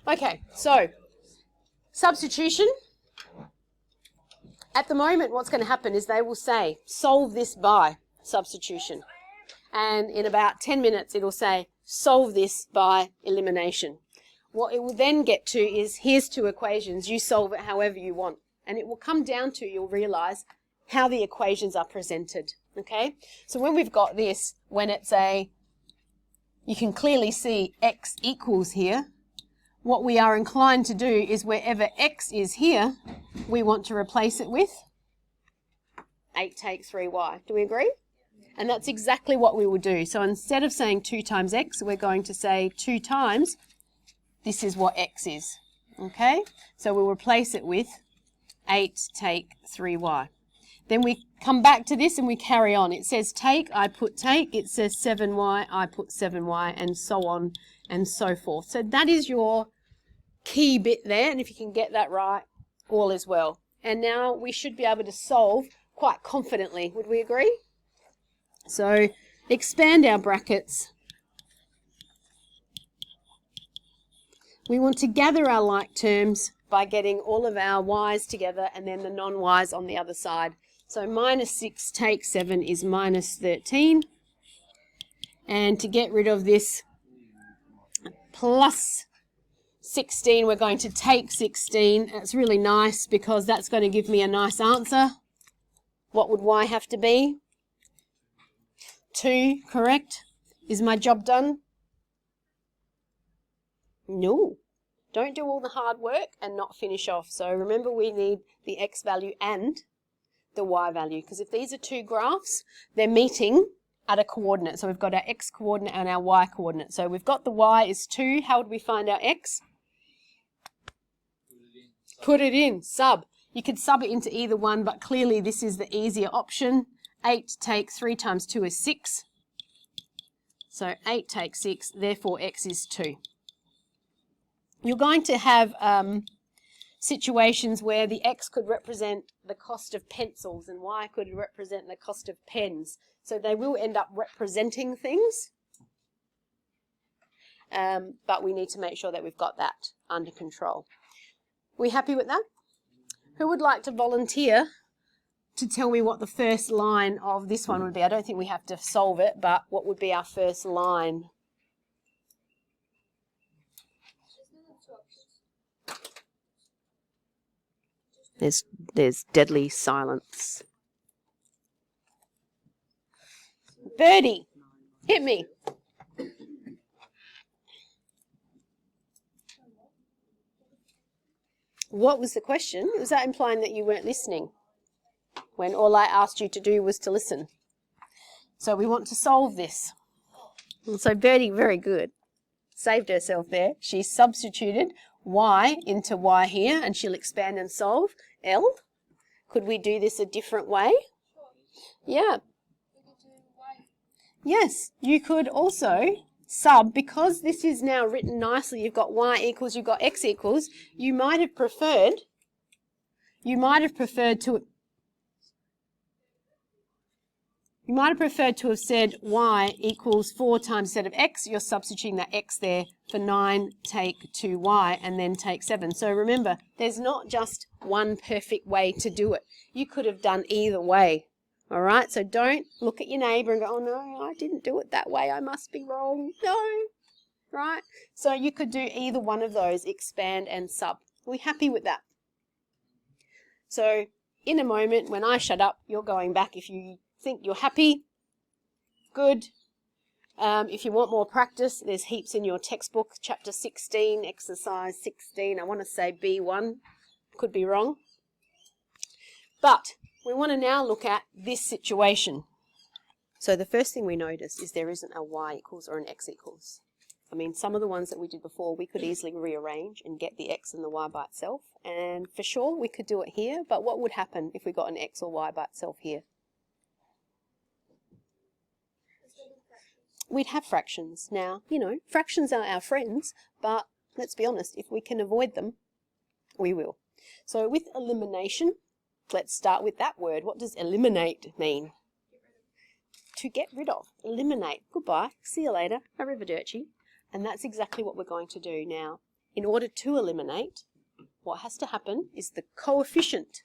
Okay, so substitution. At the moment, what's going to happen is they will say, solve this by substitution. And in about 10 minutes, it'll say, solve this by elimination. What it will then get to is, here's two equations. You solve it however you want. And it will come down to, you'll realize, how the equations are presented. Okay? So when we've got this, when it's you can clearly see x equals here. What we are inclined to do is wherever x is here, we want to replace it with 8 take 3y. Do we agree? And that's exactly what we will do. So instead of saying 2 times x, we're going to say 2 times, this is what x is. Okay? So we'll replace it with 8 take 3y. Then we come back to this and we carry on. It says take, I put take. It says 7y, I put 7y, and so on and so forth. So that is your key bit there, and if you can get that right, all is well. And now we should be able to solve quite confidently. Would we agree? So expand our brackets. We want to gather our like terms by getting all of our y's together and then the non-y's on the other side. So minus 6 take 7 is minus 13. And to get rid of this plus 16, we're going to take 16. That's really nice because that's going to give me a nice answer. What would y have to be? 2, correct? Is my job done? No. Don't do all the hard work and not finish off. So remember, we need the x value and the y value, because if these are two graphs, they're meeting at a coordinate. So we've got our x coordinate and our y coordinate. So we've got the y is 2. How would we find our x? Put it in, sub. You could sub it into either one, but clearly this is the easier option. 8 take 3 times 2 is 6. So 8 take 6, therefore x is 2. You're going to have situations where the x could represent the cost of pencils and y could represent the cost of pens. So they will end up representing things. But we need to make sure that we've got that under control. We happy with that? Who would like to volunteer to tell me what the first line of this one would be? I don't think we have to solve it, but what would be our first line? There's deadly silence. Birdie, hit me. What was the question? Was that implying that you weren't listening when all I asked you to do was to listen? So we want to solve this. And so Birdie, very good. Saved herself there. She substituted y into y here, and she'll expand and solve. L, could we do this a different way? Yeah. Yes, you could also sub, because this is now written nicely, you've got y equals, you've got x equals, you might have preferred to have said y equals 4 times instead of x. You're substituting that x there for 9 take 2y and then take 7. So remember, there's not just one perfect way to do it. You could have done either way. All right, so don't look at your neighbour and go, oh no, I didn't do it that way, I must be wrong. No, right? So you could do either one of those, expand and sub. Are we happy with that? So in a moment, when I shut up, you're going back. If you think you're happy, good. If you want more practice, there's heaps in your textbook, chapter 16, exercise 16. I want to say B1, could be wrong. But we want to now look at this situation. So the first thing we notice is there isn't a y equals or an x equals. I mean, some of the ones that we did before, we could easily rearrange and get the x and the y by itself. And for sure, we could do it here. But what would happen if we got an x or y by itself here? We'd have fractions. Now, you know, fractions are our friends, but let's be honest, if we can avoid them, we will. So with elimination, let's start with that word. What does eliminate mean? To get rid of. Eliminate. Goodbye. See you later. Arrivederci. And that's exactly what we're going to do now. in order to eliminate, what has to happen is the coefficient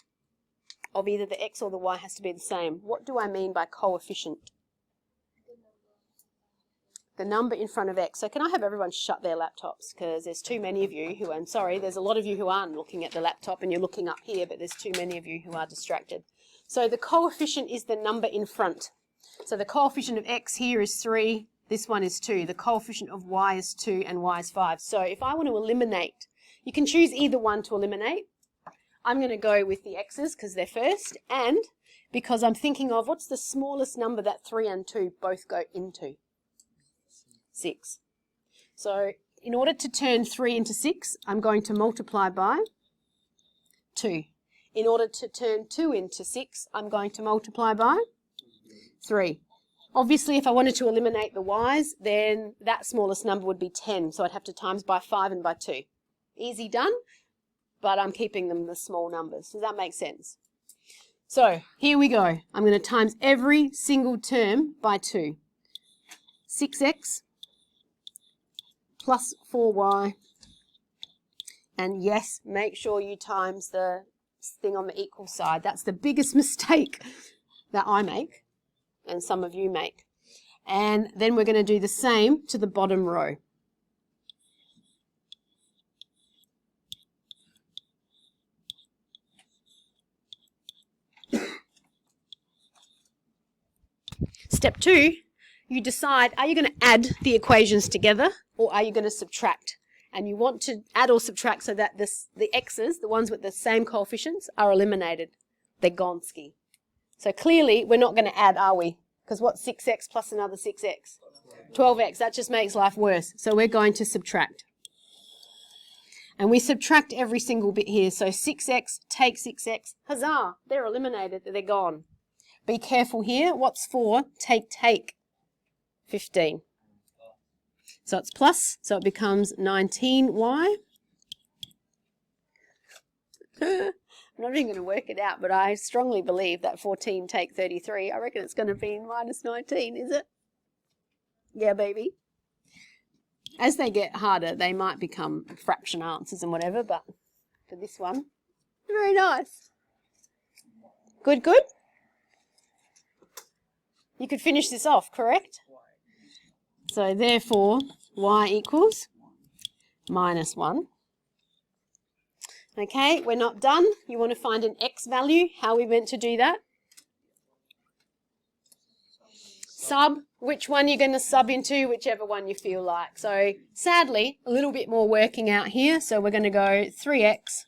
of either the x or the y has to be the same. What do I mean by coefficient? The number in front of x. So can I have everyone shut their laptops? Because there's too many of you who, I'm sorry, there's a lot of you who aren't looking at the laptop and you're looking up here, but there's too many of you who are distracted. So the coefficient is the number in front. So the coefficient of x here is 3, this one is 2. The coefficient of y is 2 and y is 5. So if I want to eliminate, you can choose either one to eliminate. I'm going to go with the x's because they're first, and because I'm thinking of what's the smallest number that 3 and 2 both go into? 6. So in order to turn 3 into 6, I'm going to multiply by 2. In order to turn 2 into 6, I'm going to multiply by 3. Obviously, if I wanted to eliminate the y's, then that smallest number would be 10. So I'd have to times by 5 and by 2. Easy done, but I'm keeping them the small numbers. Does that make sense? So here we go. I'm going to times every single term by 2. 6x plus 4y. And yes, make sure you times the thing on the equal side. That's the biggest mistake that I make and some of you make. And then we're going to do the same to the bottom row. Step 2, you decide, are you going to add the equations together or are you going to subtract? And you want to add or subtract so that the x's, the ones with the same coefficients, are eliminated. They're gonski. So clearly, we're not going to add, are we? Because what's 6x plus another 6x? 12x. That just makes life worse. So we're going to subtract. And we subtract every single bit here. So 6x, take 6x. Huzzah! They're eliminated. They're gone. Be careful here. What's 4? Take. 15. So it's plus, so it becomes 19y. I'm not even going to work it out, but I strongly believe that 14 take 33. I reckon it's going to be minus 19, is it? Yeah, baby. As they get harder, they might become fraction answers and whatever, but for this one, very nice. Good, good? You could finish this off, correct? So therefore, y equals minus 1. Okay, we're not done. You want to find an x value. How are we meant to do that? Sub. Which one you're going to sub into, whichever one you feel like. So sadly, a little bit more working out here. So we're going to go 3x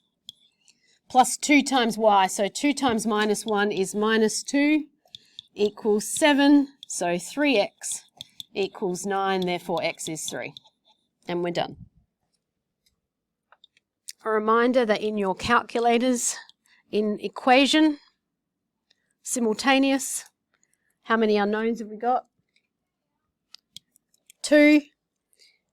plus 2 times y. So 2 times minus 1 is minus 2 equals 7. So 3x equals 9, therefore x is 3. And we're done. A reminder that in your calculators, in equation, simultaneous, how many unknowns have we got? 2.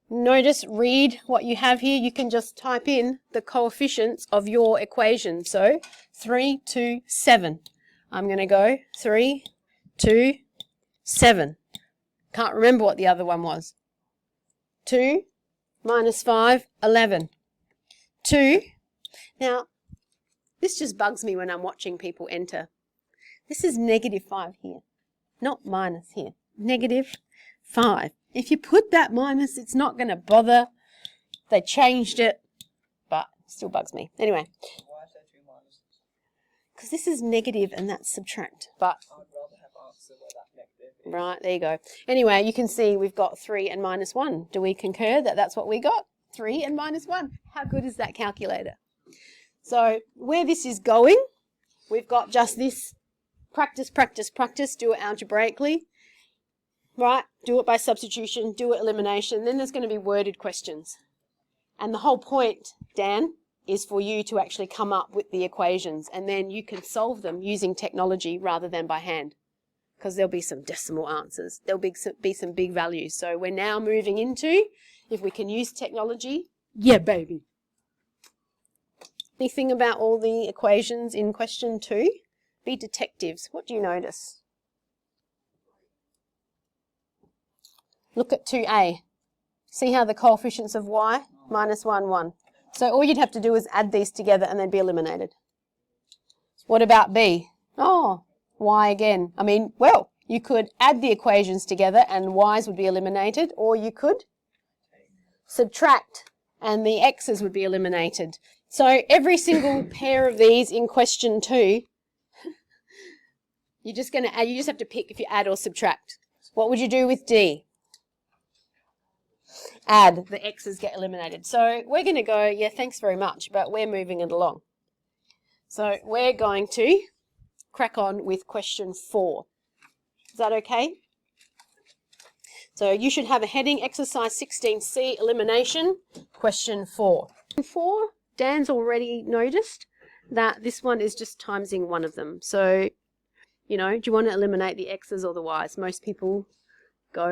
Notice, read what you have here. You can just type in the coefficients of your equation. So 3, 2, 7. I'm going to go 3, 2, 7. Can't remember what the other one was. 2 minus 5, 11. 2. Now, this just bugs me when I'm watching people enter. This is negative 5 here, not minus here. Negative 5. If you put that minus, it's not going to bother. They changed it, but it still bugs me. Anyway. Why is there 2 minuses? Because this is negative and that's subtract. But I'd rather have answer where that negative is. right, there you go. Anyway, you can see we've got 3 and minus 1. Do we concur that that's what we got? 3 and minus 1. How good is that calculator? So where this is going, we've got just this practice, practice, practice, do it algebraically, right? Do it by substitution, do it elimination. Then there's going to be worded questions. And the whole point, Dan, is for you to actually come up with the equations and then you can solve them using technology rather than by hand. Because there'll be some decimal answers. There'll be some big values. So we're now moving into, if we can use technology, yeah, baby. Anything about all the equations in question 2? Be detectives. What do you notice? Look at 2a. See how the coefficients of y minus 1, 1. So all you'd have to do is add these together and they'd be eliminated. What about B? Oh, y again. I mean, well, you could add the equations together and y's would be eliminated, or you could subtract and the x's would be eliminated. So every single pair of these in question 2, you're just going to add, you just have to pick if you add or subtract. What would you do with D? Add, the x's get eliminated. So we're going to go, yeah, thanks very much, but we're moving it along. So we're going to crack on with question 4. Is that okay? So you should have a heading, exercise 16C, elimination, question 4. 4, Dan's already noticed that this one is just timesing one of them. So, you know, do you want to eliminate the x's or the y's? Most people go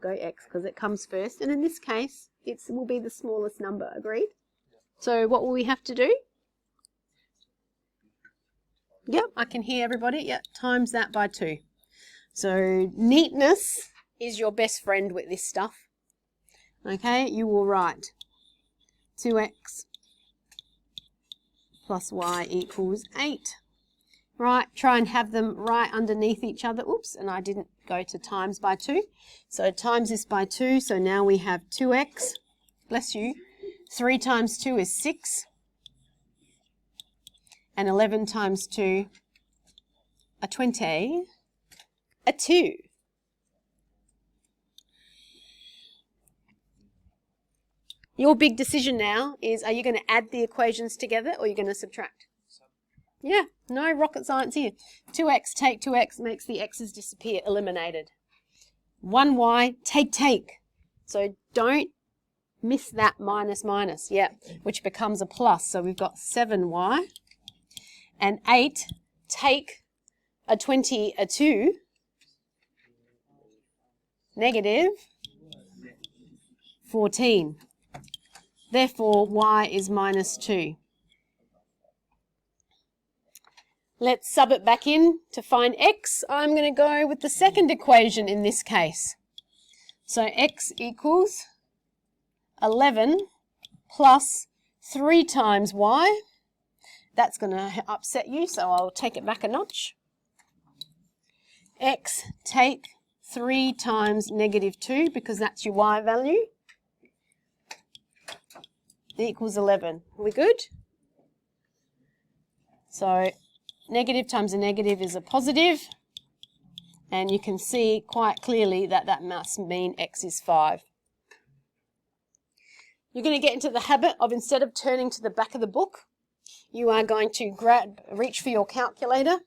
x because it comes first. And in this case, it will be the smallest number, agreed? So what will we have to do? Yep, I can hear everybody. Yep, times that by 2. So neatness is your best friend with this stuff. Okay, you will write 2x plus y equals 8. Right, try and have them right underneath each other. Oops, and I didn't go to times by 2. So times this by 2, so now we have 2x, bless you, 3 times 2 is 6, and 11 times 2, a 20, a 2. Your big decision now is, are you going to add the equations together or are you going to subtract? Yeah, no rocket science here. 2x, take 2x, makes the x's disappear, eliminated. 1y, take. So don't miss that minus, yeah, which becomes a plus. So we've got 7y. And 8, take a 20, a 2, negative 14. Therefore, y is minus 2. Let's sub it back in to find x. I'm going to go with the second equation in this case. So x equals 11 plus 3 times y. That's going to upset you, so I'll take it back a notch. X, take 3 times negative 2, because that's your y value, equals 11. Are we good? So negative times a negative is a positive, and you can see quite clearly that that must mean x is 5. You're going to get into the habit of, instead of turning to the back of the book, you are going to reach for your calculator.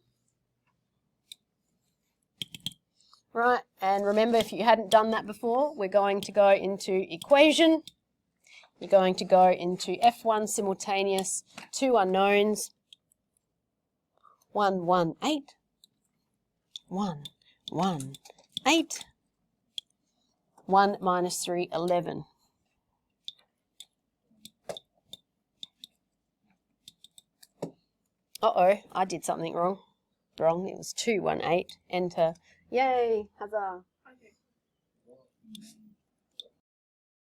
Right, and remember, if you hadn't done that before, we're going to go into equation. You're going to go into F1 simultaneous, 2 unknowns, 1, 1, 8, 1, 1, 8, 1 minus 3, 11. Uh-oh, I did something wrong. It was 2, 1, 8. Enter. Yay, huzzah. Okay.